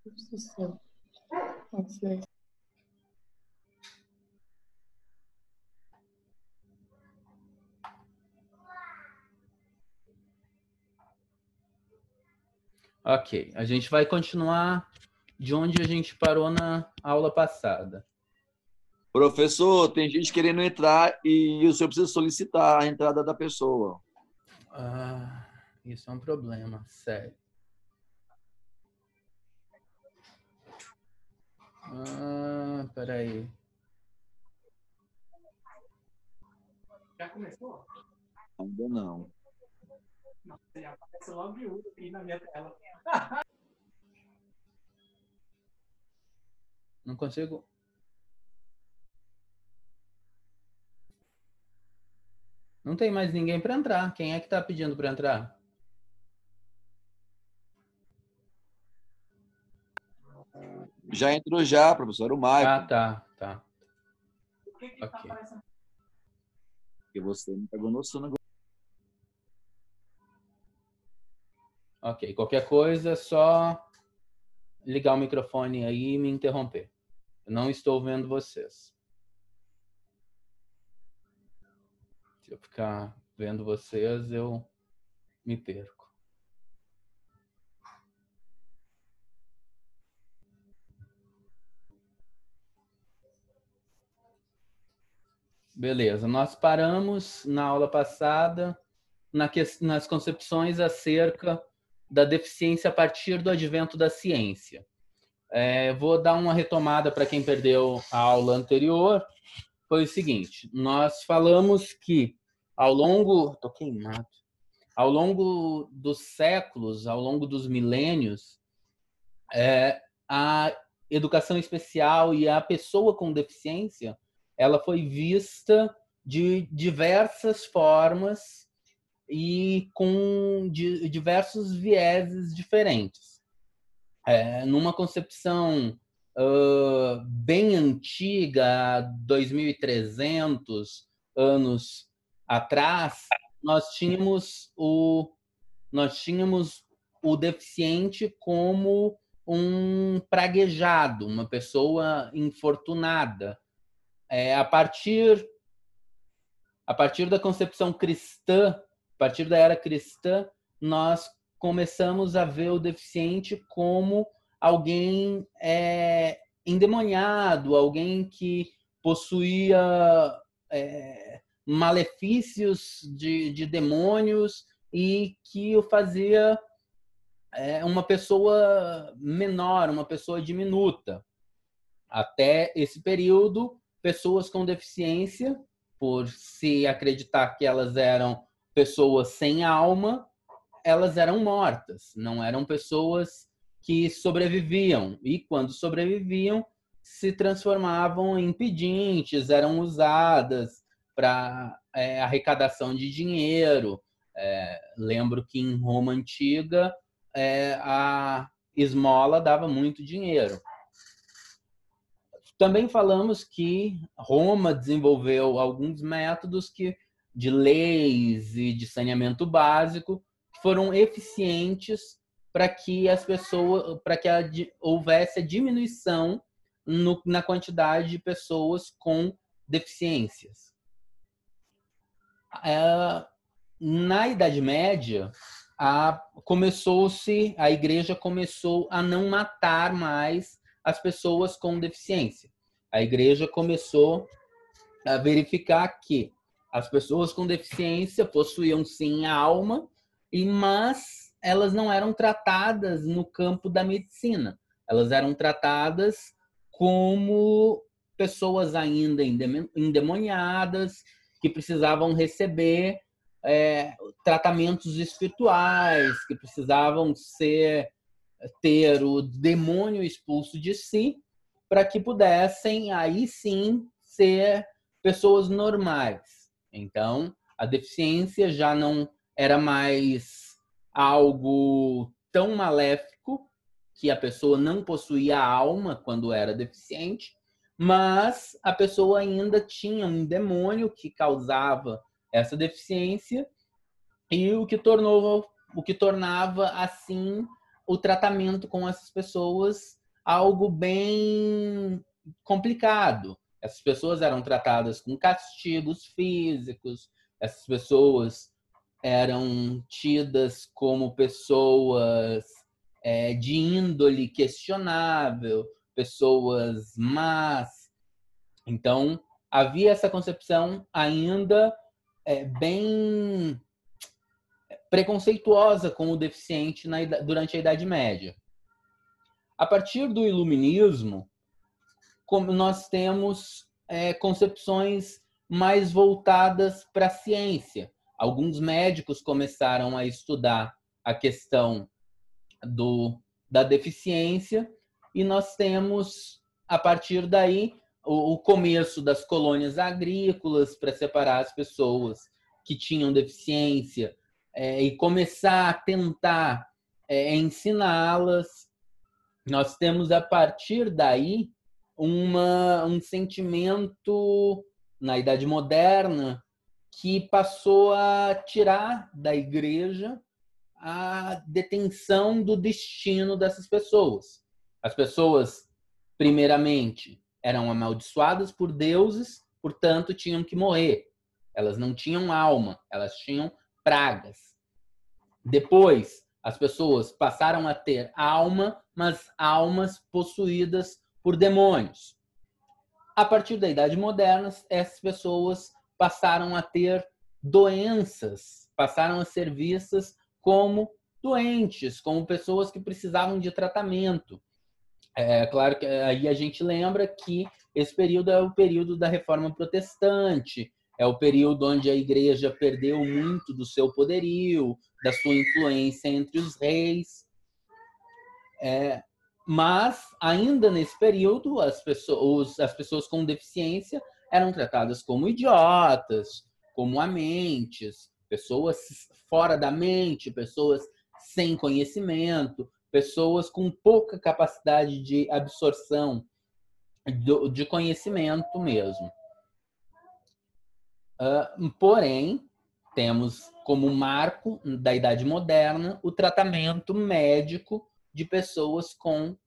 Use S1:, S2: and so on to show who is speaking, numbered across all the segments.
S1: Sim. Sim.
S2: Ok, a gente vai continuar de onde a gente parou na aula passada.
S3: Professor, tem gente querendo entrar e o senhor precisa solicitar a entrada da pessoa.
S2: Isso é um problema, sério. Peraí.
S4: Já começou?
S3: Ainda não.
S4: Não, já aparece logo aqui na minha tela.
S2: Não consigo. Não tem mais ninguém para entrar. Quem é que está pedindo para entrar?
S3: Já entrou já, professor, o Maicon.
S2: Tá.
S4: Por que
S2: Ok.
S4: tá aparecendo?
S3: Porque você não pegou noção agora.
S2: Ok, qualquer coisa é só ligar o microfone aí e me interromper. Eu não estou vendo vocês. Se eu ficar vendo vocês, eu me perco. Beleza, nós paramos na aula passada nas concepções acerca da deficiência a partir do advento da ciência. Vou dar uma retomada para quem perdeu a aula anterior. Foi o seguinte, nós falamos que ao longo dos séculos, ao longo dos milênios, a educação especial e a pessoa com deficiência, ela foi vista de diversas formas e com diversos vieses diferentes. Numa concepção bem antiga, 2.300 anos atrás, nós tínhamos o deficiente como um praguejado, uma pessoa infortunada. A partir da concepção cristã, a partir da era cristã, nós começamos a ver o deficiente como alguém endemoniado, alguém que possuía malefícios de demônios e que o fazia uma pessoa menor, uma pessoa diminuta. Até esse período, pessoas com deficiência, por se acreditar que elas eram pessoas sem alma, elas eram mortas, não eram pessoas que sobreviviam. E quando sobreviviam, se transformavam em pedintes, eram usadas para arrecadação de dinheiro. Lembro que em Roma Antiga, a esmola dava muito dinheiro. Também falamos que Roma desenvolveu alguns métodos de leis e de saneamento básico que foram eficientes para que houvesse a diminuição na quantidade de pessoas com deficiências. Na Idade Média, a igreja começou a não matar mais as pessoas com deficiência. A igreja começou a verificar que as pessoas com deficiência possuíam sim a alma, mas elas não eram tratadas no campo da medicina. Elas eram tratadas como pessoas ainda endemoniadas, que precisavam receber tratamentos espirituais, que precisavam ter o demônio expulso de si, para que pudessem, aí sim, ser pessoas normais. Então, a deficiência já não era mais algo tão maléfico, que a pessoa não possuía alma quando era deficiente, mas a pessoa ainda tinha um demônio que causava essa deficiência, e o que tornava, assim, o tratamento com essas pessoas algo bem complicado. Essas pessoas eram tratadas com castigos físicos, essas pessoas eram tidas como pessoas de índole questionável, pessoas más. Então, havia essa concepção ainda bem preconceituosa com o deficiente durante a Idade Média. A partir do Iluminismo, nós temos concepções mais voltadas para a ciência. Alguns médicos começaram a estudar a questão da deficiência e nós temos, a partir daí, o começo das colônias agrícolas para separar as pessoas que tinham deficiência e começar a tentar ensiná-las. Nós temos, a partir daí, um sentimento na Idade Moderna que passou a tirar da igreja a detenção do destino dessas pessoas. As pessoas, primeiramente, eram amaldiçoadas por deuses, portanto, tinham que morrer. Elas não tinham alma, elas tinham pragas. Depois, as pessoas passaram a ter alma, mas almas possuídas por demônios. A partir da Idade Moderna, essas pessoas passaram a ter doenças, passaram a ser vistas como doentes, como pessoas que precisavam de tratamento. É claro que aí a gente lembra que esse período é o período da Reforma Protestante, é o período onde a igreja perdeu muito do seu poderio, da sua influência entre os reis. Mas, ainda nesse período, as pessoas com deficiência eram tratadas como idiotas, como amentes, pessoas fora da mente, pessoas sem conhecimento, pessoas com pouca capacidade de absorção de conhecimento mesmo. Porém, temos como marco da Idade Moderna o tratamento médico de pessoas com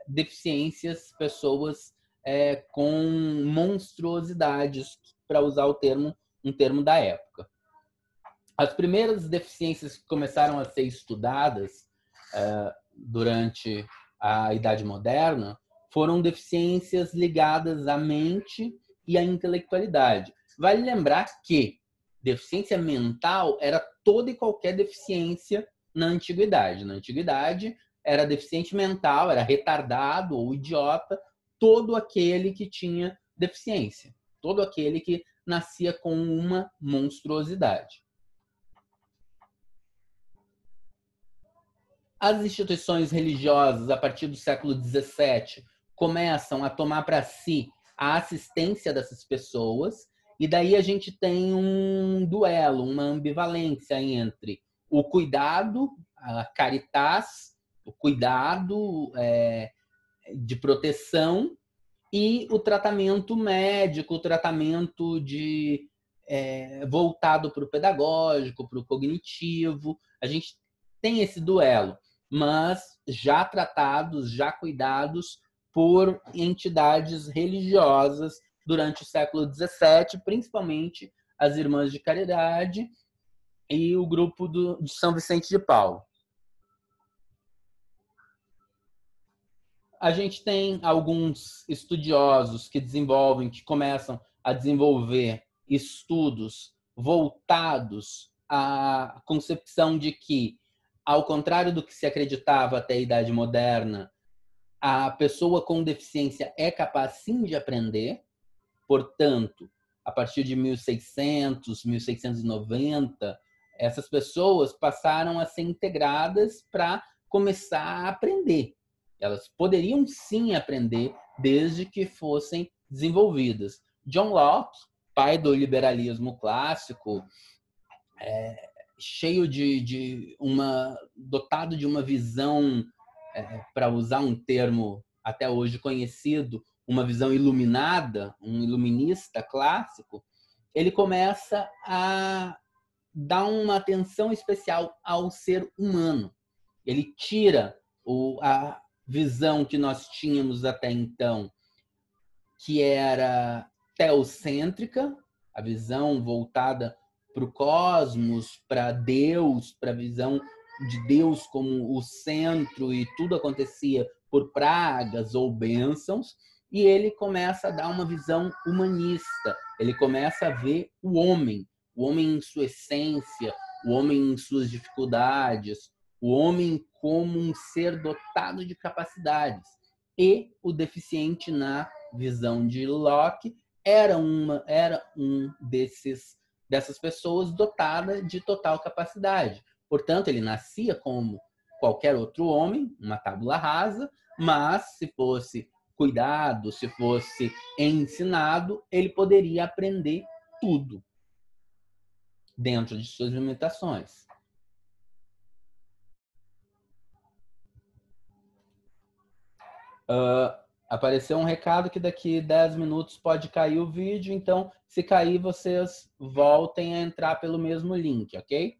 S2: deficiências, pessoas com monstruosidades, para usar um termo da época. As primeiras deficiências que começaram a ser estudadas durante a Idade Moderna foram deficiências ligadas à mente e à intelectualidade. Vale lembrar que deficiência mental era toda e qualquer deficiência na antiguidade. Na antiguidade, era deficiente mental, era retardado ou idiota, todo aquele que tinha deficiência, todo aquele que nascia com uma monstruosidade. As instituições religiosas, a partir do século XVII, começam a tomar para si a assistência dessas pessoas, e daí a gente tem um duelo, uma ambivalência entre o cuidado, a caritas, o cuidado de proteção, e o tratamento médico, o tratamento voltado para o pedagógico, para o cognitivo. A gente tem esse duelo, mas já tratados, já cuidados por entidades religiosas durante o século XVII, principalmente as Irmãs de Caridade e o grupo de São Vicente de Paulo. A gente tem alguns estudiosos que começam a desenvolver estudos voltados à concepção de que, ao contrário do que se acreditava até a Idade Moderna, a pessoa com deficiência é capaz sim de aprender. Portanto, a partir de 1600, 1690, essas pessoas passaram a ser integradas para começar a aprender. Elas poderiam sim aprender desde que fossem desenvolvidas. John Locke, pai do liberalismo clássico, dotado de uma visão, para usar um termo até hoje conhecido, uma visão iluminada, um iluminista clássico, ele começa a dar uma atenção especial ao ser humano. Ele tira A visão que nós tínhamos até então, que era teocêntrica, a visão voltada para o cosmos, para Deus, para a visão de Deus como o centro e tudo acontecia por pragas ou bênçãos, e ele começa a dar uma visão humanista, ele começa a ver o homem em sua essência, o homem em suas dificuldades, o homem como um ser dotado de capacidades. E o deficiente, na visão de Locke, era dessas pessoas dotada de total capacidade. Portanto, ele nascia como qualquer outro homem, uma tábula rasa, mas se fosse cuidado, se fosse ensinado, ele poderia aprender tudo dentro de suas limitações. Apareceu um recado que daqui 10 minutos pode cair o vídeo, então se cair vocês voltem a entrar pelo mesmo link, ok?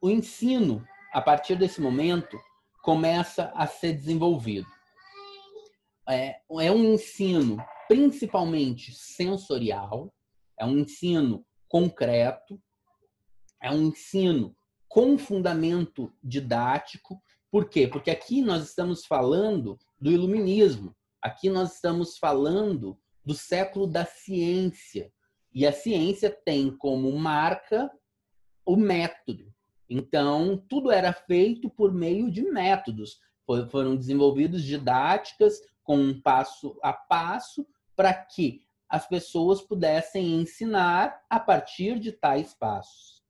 S2: O ensino, a partir desse momento, começa a ser desenvolvido. É um ensino principalmente sensorial, é um ensino concreto, é um ensino com fundamento didático. Por quê? Porque aqui nós estamos falando do iluminismo, aqui nós estamos falando do século da ciência, e a ciência tem como marca o método. Então, tudo era feito por meio de métodos. Foram desenvolvidos didáticas com um passo a passo para que as pessoas pudessem ensinar a partir de tais passos.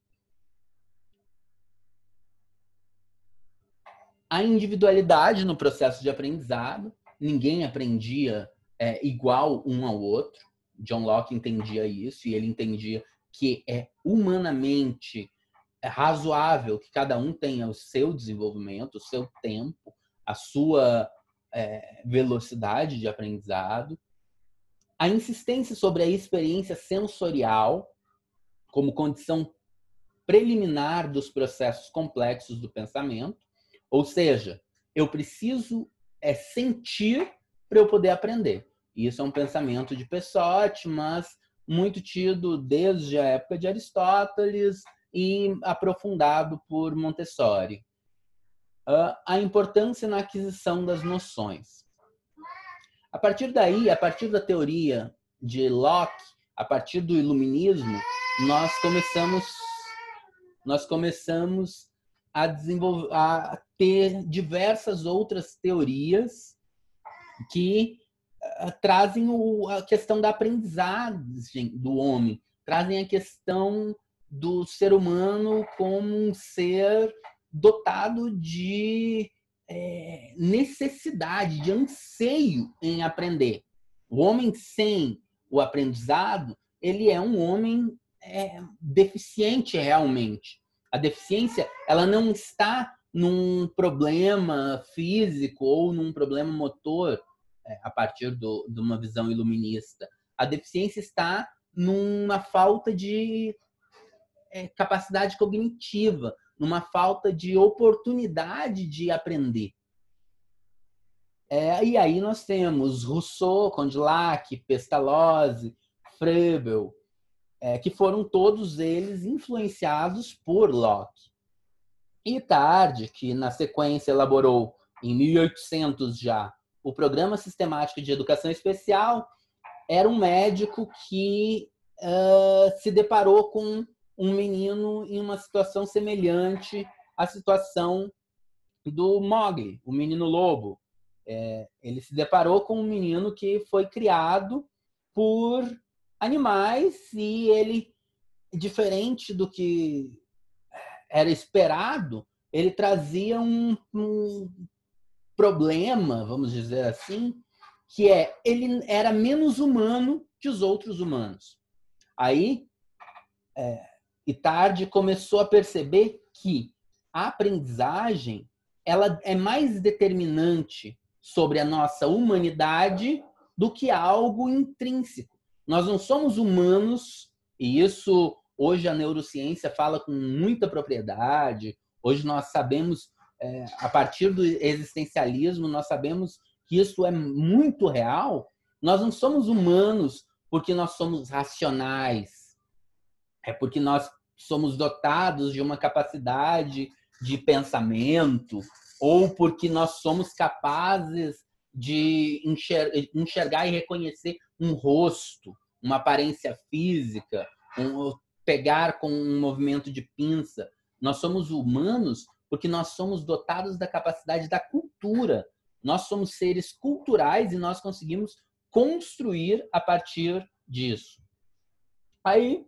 S2: A individualidade no processo de aprendizado. Ninguém aprendia igual um ao outro. John Locke entendia isso, e ele entendia que é humanamente razoável que cada um tenha o seu desenvolvimento, o seu tempo, a sua velocidade de aprendizado. A insistência sobre a experiência sensorial como condição preliminar dos processos complexos do pensamento. Ou seja, eu preciso sentir para eu poder aprender. Isso é um pensamento de Pessotti, mas muito tido desde a época de Aristóteles e aprofundado por Montessori. A importância na aquisição das noções. A partir daí, a partir da teoria de Locke, a partir do iluminismo, nós começamos a ter diversas outras teorias que trazem a questão da aprendizagem do homem, trazem a questão do ser humano como um ser dotado de necessidade, de anseio em aprender. O homem sem o aprendizado, ele é um homem deficiente realmente. A deficiência, ela não está num problema físico ou num problema motor, a partir de uma visão iluminista. A deficiência está numa falta de capacidade cognitiva, numa falta de oportunidade de aprender. E aí nós temos Rousseau, Condillac, Pestalozzi, Froebel, que foram todos eles influenciados por Locke. E Tarde, que na sequência elaborou, em 1800 já, o Programa Sistemático de Educação Especial, era um médico que se deparou com um menino em uma situação semelhante à situação do Mowgli, o menino lobo. Ele se deparou com um menino que foi criado por animais e ele, diferente do que era esperado, ele trazia um problema, vamos dizer assim, que ele era menos humano que os outros humanos. Aí, Itard começou a perceber que a aprendizagem ela é mais determinante sobre a nossa humanidade do que algo intrínseco. Nós não somos humanos, e isso hoje a neurociência fala com muita propriedade, Hoje nós sabemos, a partir do existencialismo, nós sabemos que isso é muito real. Nós não somos humanos porque nós somos racionais. É porque nós somos dotados de uma capacidade de pensamento ou porque nós somos capazes de enxergar e reconhecer um rosto, uma aparência física, pegar com um movimento de pinça. Nós somos humanos porque nós somos dotados da capacidade da cultura. Nós somos seres culturais e nós conseguimos construir a partir disso. Aí,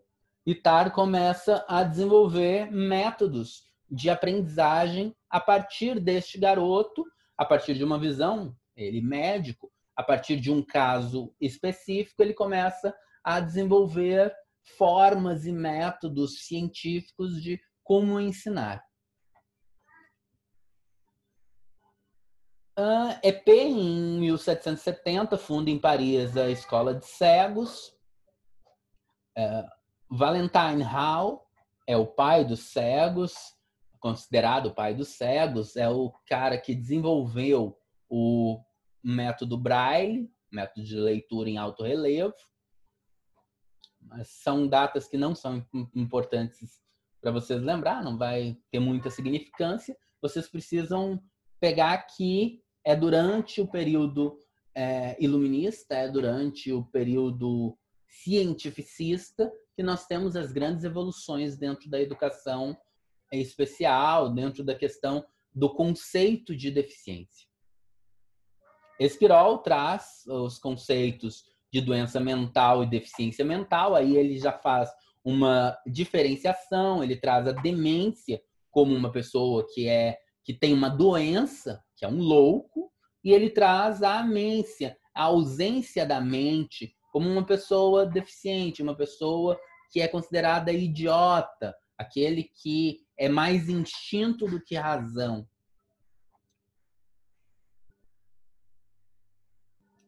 S2: Itard começa a desenvolver métodos de aprendizagem a partir deste garoto, a partir de uma visão, ele médico, a partir de um caso específico, ele começa a desenvolver formas e métodos científicos de como ensinar. EP, em 1770, funda em Paris a Escola de Cegos. Valentine Hall é o pai dos cegos, considerado o pai dos cegos, é o cara que desenvolveu o método Braille, método de leitura em alto relevo. Mas são datas que não são importantes para vocês lembrar, não vai ter muita significância. Vocês precisam pegar que é durante o período iluminista, é durante o período cientificista que nós temos as grandes evoluções dentro da educação especial, dentro da questão do conceito de deficiência. Esquirol traz os conceitos de doença mental e deficiência mental, aí ele já faz uma diferenciação, ele traz a demência como uma pessoa que tem uma doença, que é um louco, e ele traz a amência, a ausência da mente, como uma pessoa deficiente, uma pessoa que é considerada idiota, aquele que é mais instinto do que razão.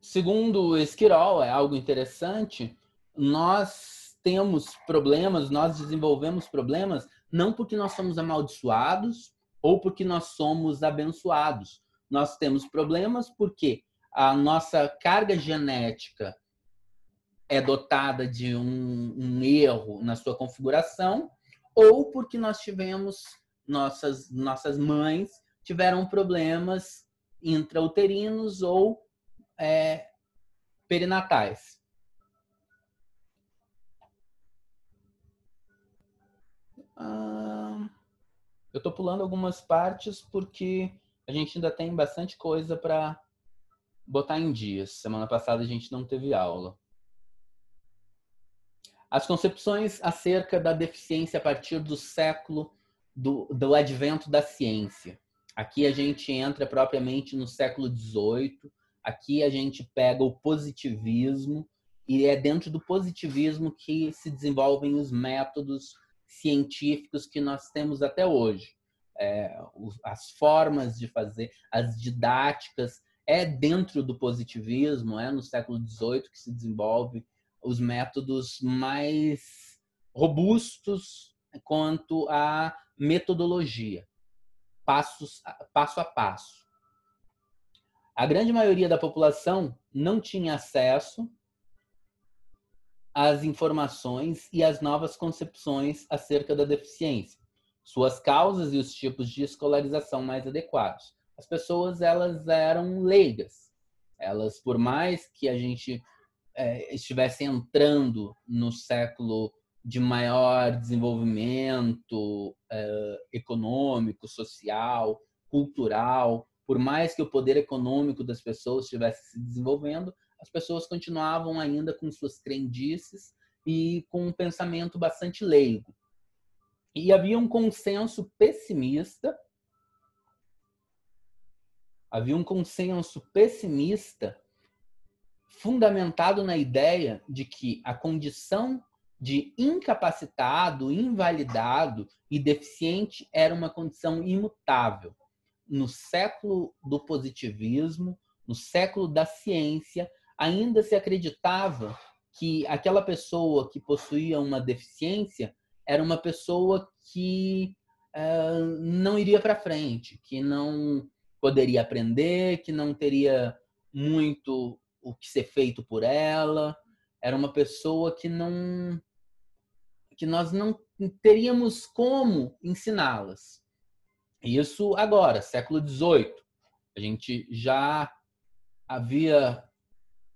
S2: Segundo Esquirol, é algo interessante, nós temos problemas, nós desenvolvemos problemas não porque nós somos amaldiçoados ou porque nós somos abençoados. Nós temos problemas porque a nossa carga genética é dotada de um erro na sua configuração ou porque nós tivemos, nossas mães tiveram problemas intrauterinos ou perinatais. Eu estou pulando algumas partes porque a gente ainda tem bastante coisa para botar em dias. Semana passada a gente não teve aula. As concepções acerca da deficiência a partir do século do advento da ciência. Aqui a gente entra propriamente no século XVIII. Aqui a gente pega o positivismo e é dentro do positivismo que se desenvolvem os métodos científicos que nós temos até hoje. As formas de fazer, as didáticas, é dentro do positivismo, no século XVIII que se desenvolve os métodos mais robustos quanto à metodologia, passo a passo. A grande maioria da população não tinha acesso às informações e às novas concepções acerca da deficiência, suas causas e os tipos de escolarização mais adequados. As pessoas, elas eram leigas. Elas, por mais que a gente estivesse entrando no século de maior desenvolvimento econômico, social, cultural, por mais que o poder econômico das pessoas estivesse se desenvolvendo, as pessoas continuavam ainda com suas crendices e com um pensamento bastante leigo. E havia um consenso pessimista, fundamentado na ideia de que a condição de incapacitado, invalidado e deficiente era uma condição imutável. No século do positivismo, no século da ciência, ainda se acreditava que aquela pessoa que possuía uma deficiência era uma pessoa que não iria para frente, que não poderia aprender, que não teria muito o que ser feito por ela. Era uma pessoa que nós não teríamos como ensiná-las. Isso agora, século XVIII. A gente já havia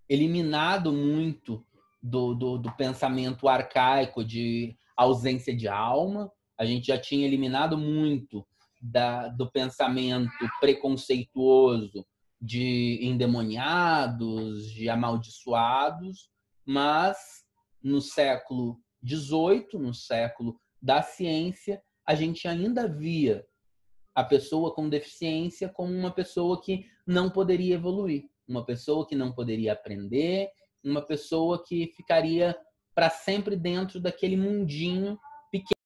S2: eliminado muito do pensamento arcaico de ausência de alma. A gente já tinha eliminado muito do pensamento preconceituoso de endemoniados, de amaldiçoados, mas no século XVIII, no século da ciência, a gente ainda via a pessoa com deficiência como uma pessoa que não poderia evoluir, uma pessoa que não poderia aprender, uma pessoa que ficaria para sempre dentro daquele mundinho